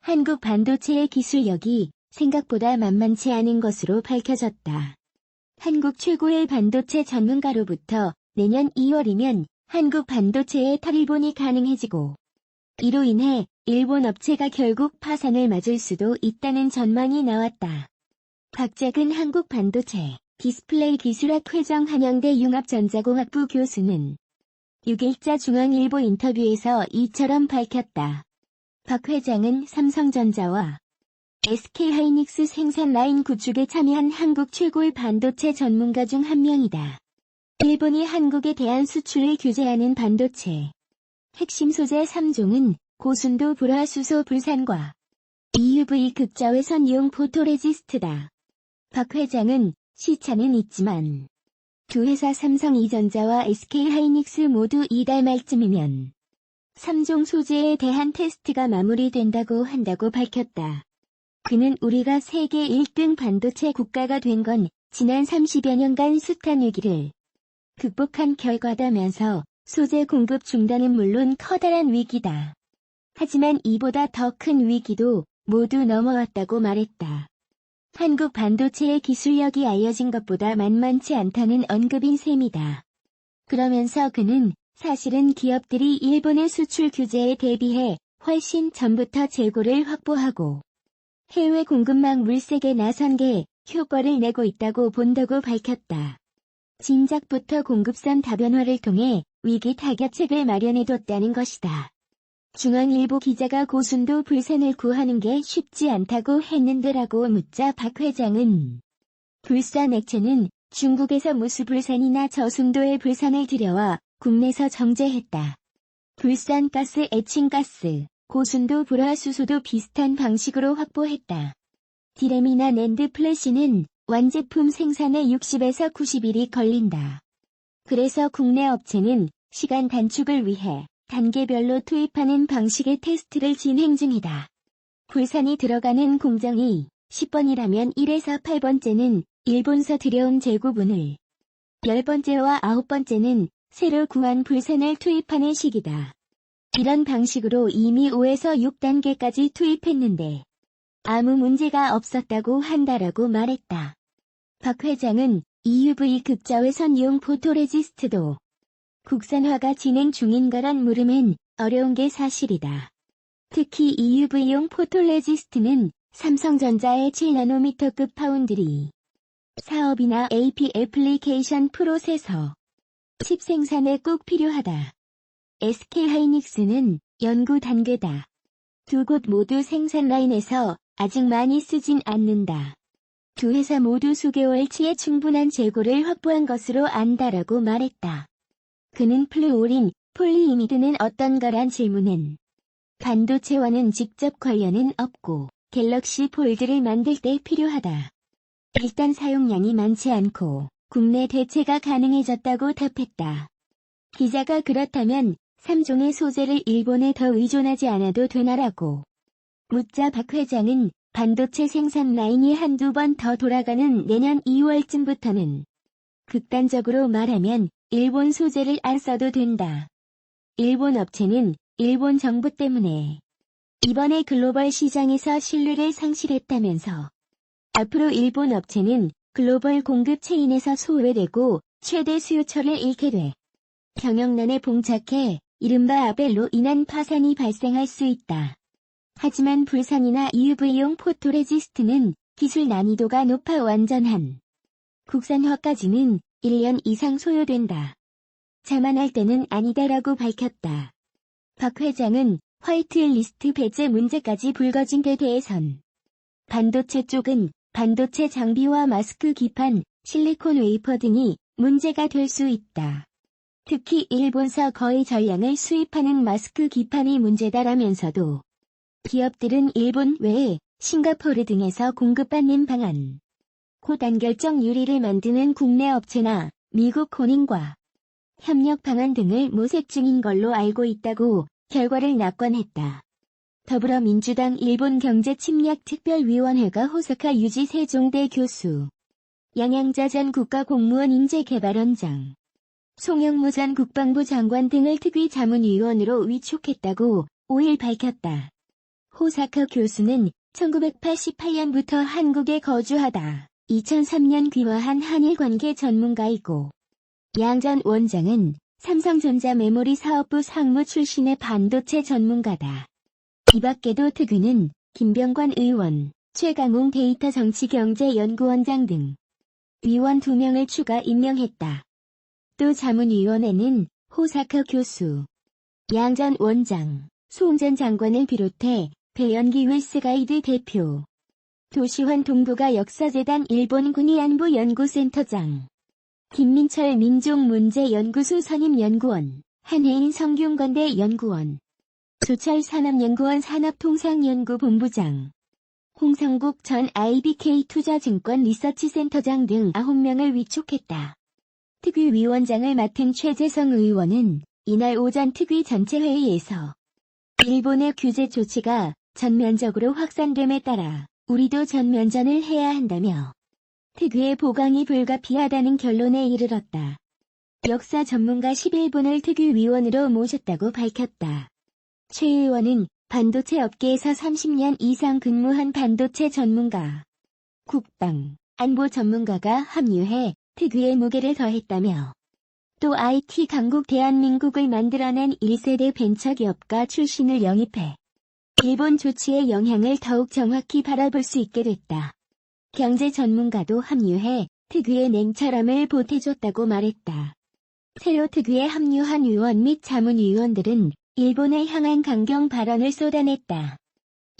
한국 반도체의 기술력이 생각보다 만만치 않은 것으로 밝혀졌다. 한국 최고의 반도체 전문가로부터 내년 2월이면 한국 반도체의 탈일본이 가능해지고 이로 인해 일본 업체가 결국 파산을 맞을 수도 있다는 전망이 나왔다. 박작은 한국 반도체 디스플레이 기술학 회장 한양대 융합전자공학부 교수는 6일자 중앙일보 인터뷰에서 이처럼 밝혔다. 박 회장은 삼성전자와 SK하이닉스 생산 라인 구축에 참여한 한국 최고의 반도체 전문가 중 한 명이다. 일본이 한국에 대한 수출을 규제하는 반도체 핵심 소재 3종은 고순도 불화수소 불산과 EUV 극자외선이용 포토레지스트다. 박 회장은 시차는 있지만 두 회사 삼성이전자와 SK하이닉스 모두 이달 말쯤이면 3종 소재에 대한 테스트가 마무리된다고 한다고 밝혔다. 그는 우리가 세계 1등 반도체 국가가 된 건 지난 30여 년간 숱한 위기를 극복한 결과다면서 소재 공급 중단은 물론 커다란 위기다. 하지만 이보다 더 큰 위기도 모두 넘어왔다고 말했다. 한국 반도체의 기술력이 알려진 것보다 만만치 않다는 언급인 셈이다. 그러면서 그는 사실은 기업들이 일본의 수출 규제에 대비해 훨씬 전부터 재고를 확보하고 해외 공급망 물색에 나선 게 효과를 내고 있다고 본다고 밝혔다. 진작부터 공급선 다변화를 통해 위기 타격책을 마련해뒀다는 것이다. 중앙일보 기자가 고순도 불산을 구하는 게 쉽지 않다고 했는데라고 묻자 박 회장은 불산 액체는 중국에서 무수불산이나 저순도의 불산을 들여와 국내에서 정제했다. 불산가스 에칭가스, 고순도 불화수소도 비슷한 방식으로 확보했다. 디램이나 낸드 플래시는 완제품 생산에 60에서 90일이 걸린다. 그래서 국내 업체는 시간 단축을 위해 단계별로 투입하는 방식의 테스트를 진행 중이다. 불산이 들어가는 공정이 10번이라면 1에서 8번째는 일본서 들여온 재고분을, 10번째와 9번째는 새로 구한 불산을 투입하는 시기다. 이런 방식으로 이미 5에서 6단계까지 투입했는데 아무 문제가 없었다고 한다라고 말했다. 박 회장은 EUV 극자외선이용 포토레지스트도 국산화가 진행 중인 거란 물음엔 어려운 게 사실이다. 특히 EUV용 포토레지스트는 삼성전자의 7나노미터급 파운드리 사업이나 AP 애플리케이션 프로세서 칩 생산에 꼭 필요하다. SK하이닉스는 연구 단계다. 두 곳 모두 생산 라인에서 아직 많이 쓰진 않는다. 두 회사 모두 수개월치의 충분한 재고를 확보한 것으로 안다라고 말했다. 그는 플루오린, 폴리이미드는 어떤 거란 질문엔 반도체와는 직접 관련은 없고 갤럭시 폴드를 만들 때 필요하다. 일단 사용량이 많지 않고 국내 대체가 가능해졌다고 답했다. 기자가 그렇다면 3종의 소재를 일본에 더 의존하지 않아도 되나라고 묻자 박 회장은 반도체 생산 라인이 한두 번 더 돌아가는 내년 2월쯤부터는 극단적으로 말하면 일본 소재를 안 써도 된다. 일본 업체는 일본 정부 때문에 이번에 글로벌 시장에서 신뢰를 상실했다면서 앞으로 일본 업체는 글로벌 공급 체인에서 소외되고 최대 수요처를 잃게 돼 경영난에 봉착해 이른바 아벨로 인한 파산이 발생할 수 있다. 하지만 불산이나 EUV용 포토레지스트는 기술 난이도가 높아 완전한 국산화까지는 1년 이상 소요된다. 자만할 때는 아니다라고 밝혔다. 박 회장은 화이트리스트 배제 문제까지 불거진 데 대해선 반도체 쪽은 반도체 장비와 마스크 기판, 실리콘 웨이퍼 등이 문제가 될 수 있다. 특히 일본서 거의 전량을 수입하는 마스크 기판이 문제다라면서도 기업들은 일본 외에 싱가포르 등에서 공급받는 방안, 고단결정 유리를 만드는 국내 업체나 미국 혼인과 협력 방안 등을 모색 중인 걸로 알고 있다고 결과를 낙관했다. 더불어민주당 일본경제침략특별위원회가 호사카 유지 세종대 교수, 양양자 전 국가공무원 인재개발원장, 송영무 전 국방부 장관 등을 특위 자문위원으로 위촉했다고 5일 밝혔다. 호사카 교수는 1988년부터 한국에 거주하다 2003년 귀화한 한일관계 전문가이고, 양 전 원장은 삼성전자 메모리 사업부 상무 출신의 반도체 전문가다. 이 밖에도 특위는 김병관 의원, 최강웅 데이터 정치경제연구원장 등 위원 2명을 추가 임명했다. 또 자문위원회는 호사카 교수, 양 전 원장, 송 전 장관을 비롯해 배연기 웨스가이드 대표, 도시환 동북아 역사재단 일본군위안보연구센터장, 김민철 민족문제연구소 선임연구원, 한혜인 성균관대 연구원, 조철 산업연구원 산업통상연구본부장, 홍성국 전 IBK 투자증권 리서치센터장 등 9명을 위촉했다. 특위 위원장을 맡은 최재성 의원은 이날 오전 특위 전체회의에서 일본의 규제 조치가 전면적으로 확산됨에 따라 우리도 전면전을 해야 한다며 특위의 보강이 불가피하다는 결론에 이르렀다. 역사 전문가 11분을 특위위원으로 모셨다고 밝혔다. 최 의원은 반도체 업계에서 30년 이상 근무한 반도체 전문가, 국방, 안보 전문가가 합류해 특위의 무게를 더했다며 또 IT 강국 대한민국을 만들어낸 1세대 벤처기업가 출신을 영입해 일본 조치의 영향을 더욱 정확히 바라볼 수 있게 됐다. 경제 전문가도 합류해 특위의 냉철함을 보태줬다고 말했다. 새로 특위에 합류한 의원 및 자문위원들은 일본에 향한 강경 발언을 쏟아냈다.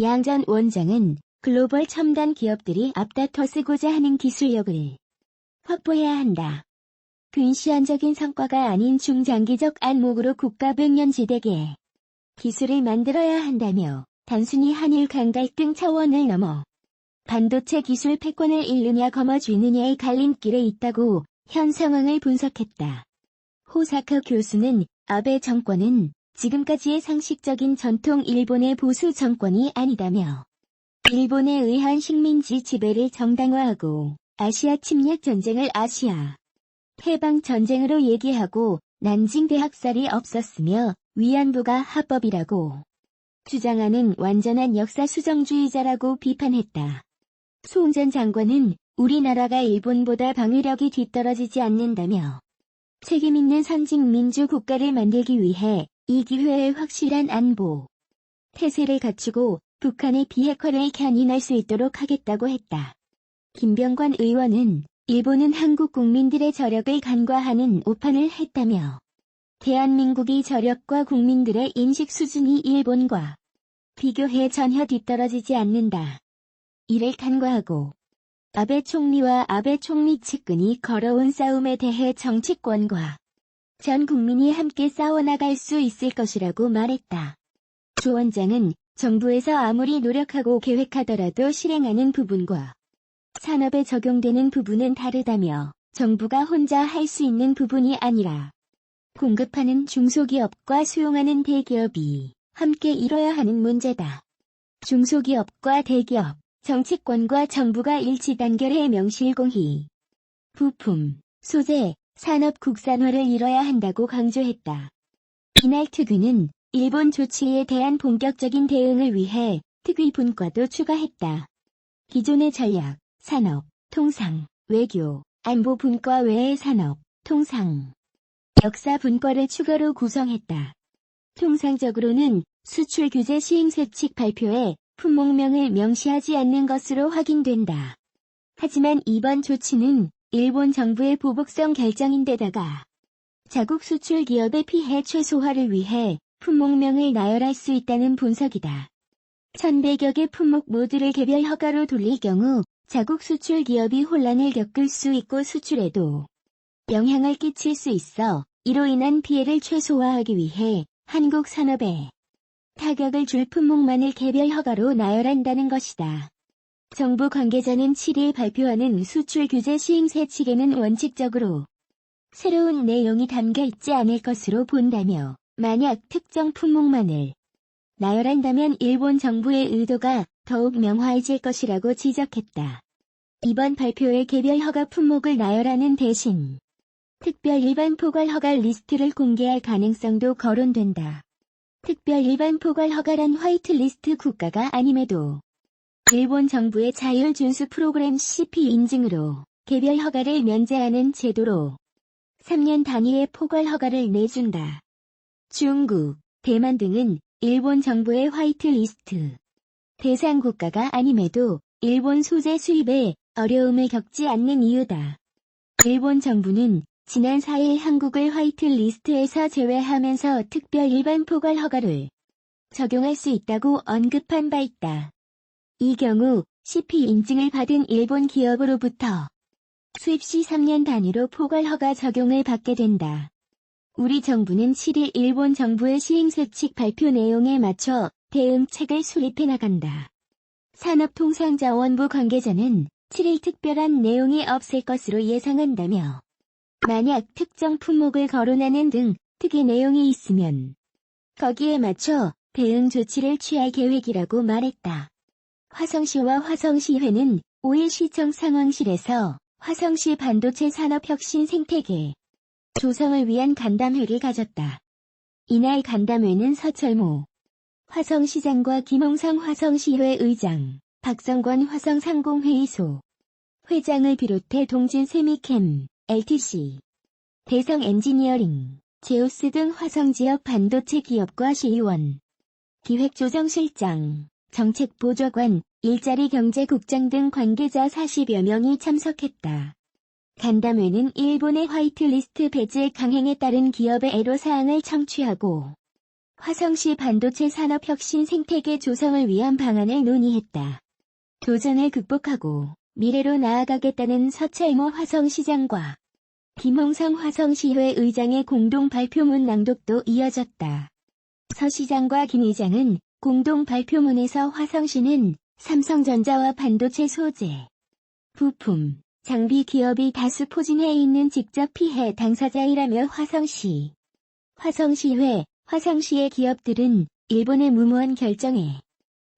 양 전 원장은 글로벌 첨단 기업들이 앞다퉈 쓰고자 하는 기술력을 확보해야 한다. 근시안적인 성과가 아닌 중장기적 안목으로 국가 백년지대계 기술을 만들어야 한다며 단순히 한일 간 갈등 차원을 넘어 반도체 기술 패권을 잃느냐 거머쥐느냐의 갈림길에 있다고 현 상황을 분석했다. 호사카 교수는 아베 정권은 지금까지의 상식적인 전통 일본의 보수 정권이 아니다며 일본에 의한 식민지 지배를 정당화하고 아시아 침략 전쟁을 아시아 해방 전쟁으로 얘기하고 난징 대학살이 없었으며 위안부가 합법이라고 주장하는 완전한 역사 수정주의자라고 비판했다. 송 전 장관은 우리나라가 일본보다 방위력이 뒤떨어지지 않는다며 책임있는 선진 민주 국가를 만들기 위해 이 기회에 확실한 안보 태세를 갖추고 북한의 비핵화를 견인할 수 있도록 하겠다고 했다. 김병관 의원은 일본은 한국 국민들의 저력을 간과하는 오판을 했다며 대한민국이 저력과 국민들의 인식 수준이 일본과 비교해 전혀 뒤떨어지지 않는다. 이를 간과하고 아베 총리와 아베 총리 측근이 걸어온 싸움에 대해 정치권과 전 국민이 함께 싸워나갈 수 있을 것이라고 말했다. 조 원장은 정부에서 아무리 노력하고 계획하더라도 실행하는 부분과 산업에 적용되는 부분은 다르다며 정부가 혼자 할 수 있는 부분이 아니라 공급하는 중소기업과 수용하는 대기업이 함께 이뤄야 하는 문제다. 중소기업과 대기업, 정치권과 정부가 일치 단결해 명실공히 부품, 소재, 산업 국산화를 이뤄야 한다고 강조했다. 이날 특위는 일본 조치에 대한 본격적인 대응을 위해 특위 분과도 추가했다. 기존의 전략, 산업, 통상, 외교, 안보 분과 외의 산업, 통상, 역사 분과를 추가로 구성했다. 통상적으로는 수출 규제 시행세 측 발표에 품목명을 명시하지 않는 것으로 확인된다. 하지만 이번 조치는 일본 정부의 보복성 결정인데다가 자국 수출 기업의 피해 최소화를 위해 품목명을 나열할 수 있다는 분석이다. 1100여 개 품목 모두를 개별 허가로 돌릴 경우 자국 수출 기업이 혼란을 겪을 수 있고 수출에도 영향을 끼칠 수 있어 이로 인한 피해를 최소화하기 위해 한국 산업에 타격을 줄 품목만을 개별 허가로 나열한다는 것이다. 정부 관계자는 7일 발표하는 수출 규제 시행세 측에는 원칙적으로 새로운 내용이 담겨 있지 않을 것으로 본다며 만약 특정 품목만을 나열한다면 일본 정부의 의도가 더욱 명확해질 것이라고 지적했다. 이번 발표의 개별 허가 품목을 나열하는 대신 특별 일반 포괄 허가 리스트를 공개할 가능성도 거론된다. 특별 일반 포괄 허가란 화이트리스트 국가가 아님에도 일본 정부의 자율 준수 프로그램 CP 인증으로 개별 허가를 면제하는 제도로 3년 단위의 포괄 허가를 내준다. 중국, 대만 등은 일본 정부의 화이트리스트 대상 국가가 아님에도 일본 소재 수입에 어려움을 겪지 않는 이유다. 일본 정부는 지난 4일 한국을 화이트리스트에서 제외하면서 특별 일반 포괄 허가를 적용할 수 있다고 언급한 바 있다. 이 경우 CP 인증을 받은 일본 기업으로부터 수입 시 3년 단위로 포괄 허가 적용을 받게 된다. 우리 정부는 7일 일본 정부의 시행수칙 발표 내용에 맞춰 대응책을 수립해 나간다. 산업통상자원부 관계자는 7일 특별한 내용이 없을 것으로 예상한다며 만약 특정 품목을 거론하는 등 특이 내용이 있으면 거기에 맞춰 대응 조치를 취할 계획이라고 말했다. 화성시와 화성시회는 5일 시청 상황실에서 화성시 반도체 산업혁신 생태계 조성을 위한 간담회를 가졌다. 이날 간담회는 서철모 화성시장과 김홍성 화성시회 의장, 박성권 화성상공회의소 회장을 비롯해 동진세미캠, LTC, 대성엔지니어링, 제우스 등 화성지역 반도체 기업과 시의원, 기획조정실장, 정책보좌관, 일자리경제국장 등 관계자 40여 명이 참석했다. 간담회는 일본의 화이트리스트 배제 강행에 따른 기업의 애로사항을 청취하고 화성시 반도체 산업혁신 생태계 조성을 위한 방안을 논의했다. 도전을 극복하고 미래로 나아가겠다는 서철모 화성시장과 김홍성 화성시회 의장의 공동 발표문 낭독도 이어졌다. 서 시장과 김 의장은 공동 발표문에서 화성시는 삼성전자와 반도체 소재, 부품, 장비 기업이 다수 포진해 있는 직접 피해 당사자이라며 화성시회, 화성시의 기업들은 일본의 무모한 결정에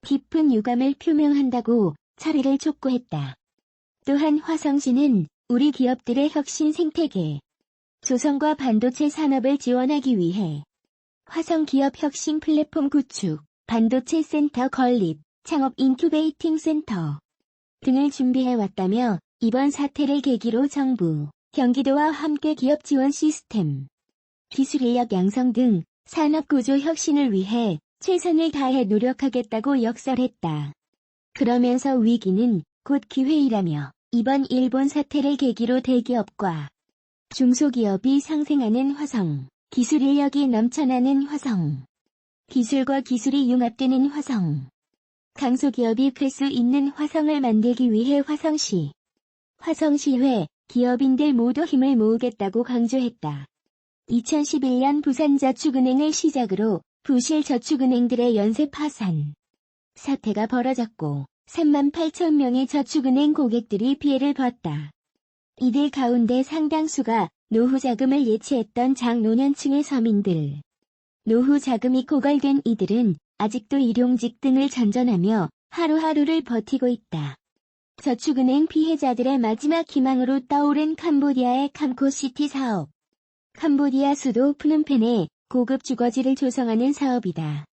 깊은 유감을 표명한다고 처리를 촉구했다. 또한 화성시는 우리 기업들의 혁신 생태계 조성과 반도체 산업을 지원하기 위해 화성기업 혁신 플랫폼 구축, 반도체 센터 건립, 창업 인큐베이팅 센터 등을 준비해왔다며 이번 사태를 계기로 정부, 경기도와 함께 기업 지원 시스템, 기술 인력 양성 등 산업구조 혁신을 위해 최선을 다해 노력하겠다고 역설했다. 그러면서 위기는 곧 기회이라며 이번 일본 사태를 계기로 대기업과 중소기업이 상생하는 화성, 기술 인력이 넘쳐나는 화성, 기술과 기술이 융합되는 화성, 강소기업이 클 수 있는 화성을 만들기 위해 화성시회, 기업인들 모두 힘을 모으겠다고 강조했다. 2011년 부산저축은행을 시작으로 부실 저축은행들의 연쇄 파산 사태가 벌어졌고 3만 8천 명의 저축은행 고객들이 피해를 봤다. 이들 가운데 상당수가 노후 자금을 예치했던 장노년층의 서민들. 노후 자금이 고갈된 이들은 아직도 일용직 등을 전전하며 하루하루를 버티고 있다. 저축은행 피해자들의 마지막 희망으로 떠오른 캄보디아의 캄코시티 사업. 캄보디아 수도 프놈펜에 고급 주거지를 조성하는 사업이다.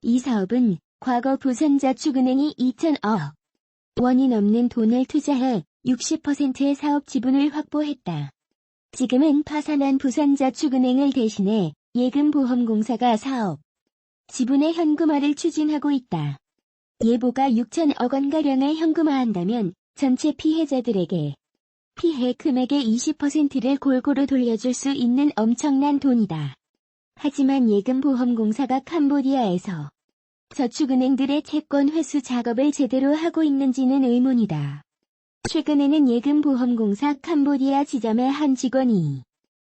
이 사업은 과거 부산저축은행이 2,000억 원이 넘는 돈을 투자해 60%의 사업 지분을 확보했다. 지금은 파산한 부산저축은행을 대신해 예금보험공사가 사업 지분의 현금화를 추진하고 있다. 예보가 6,000억 원가량을 현금화한다면 전체 피해자들에게 피해 금액의 20%를 골고루 돌려줄 수 있는 엄청난 돈이다. 하지만 예금보험공사가 캄보디아에서 저축은행들의 채권 회수 작업을 제대로 하고 있는지는 의문이다. 최근에는 예금보험공사 캄보디아 지점의 한 직원이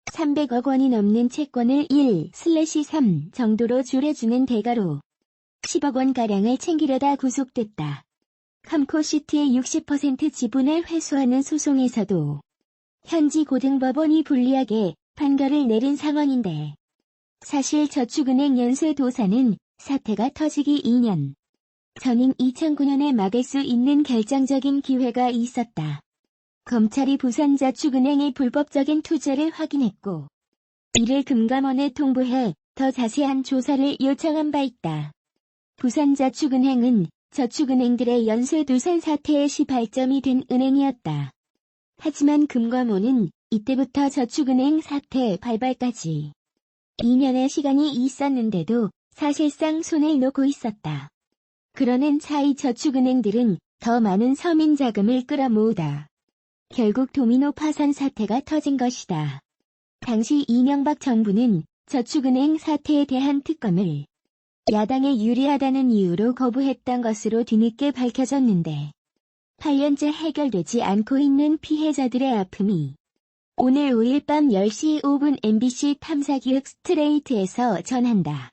300억 원이 넘는 채권을 1/3 정도로 줄여주는 대가로 10억 원가량을 챙기려다 구속됐다. 캄코시티의 60% 지분을 회수하는 소송에서도 현지 고등법원이 불리하게 판결을 내린 상황인데 사실 저축은행 연쇄도산은 사태가 터지기 2년 전인 2009년에 막을 수 있는 결정적인 기회가 있었다. 검찰이 부산저축은행의 불법적인 투자를 확인했고 이를 금감원에 통보해 더 자세한 조사를 요청한 바 있다. 부산저축은행은 저축은행들의 연쇄도산 사태의 시발점이 된 은행이었다. 하지만 금감원은 이때부터 저축은행 사태 발발까지 2년의 시간이 있었는데도 사실상 손을 놓고 있었다. 그러는 차이 저축은행들은 더 많은 서민 자금을 끌어모으다 결국 도미노 파산 사태가 터진 것이다. 당시 이명박 정부는 저축은행 사태에 대한 특검을 야당에 유리하다는 이유로 거부했던 것으로 뒤늦게 밝혀졌는데 8년째 해결되지 않고 있는 피해자들의 아픔이 오늘 5일 밤 10시 5분 MBC 탐사기획 스트레이트에서 전한다.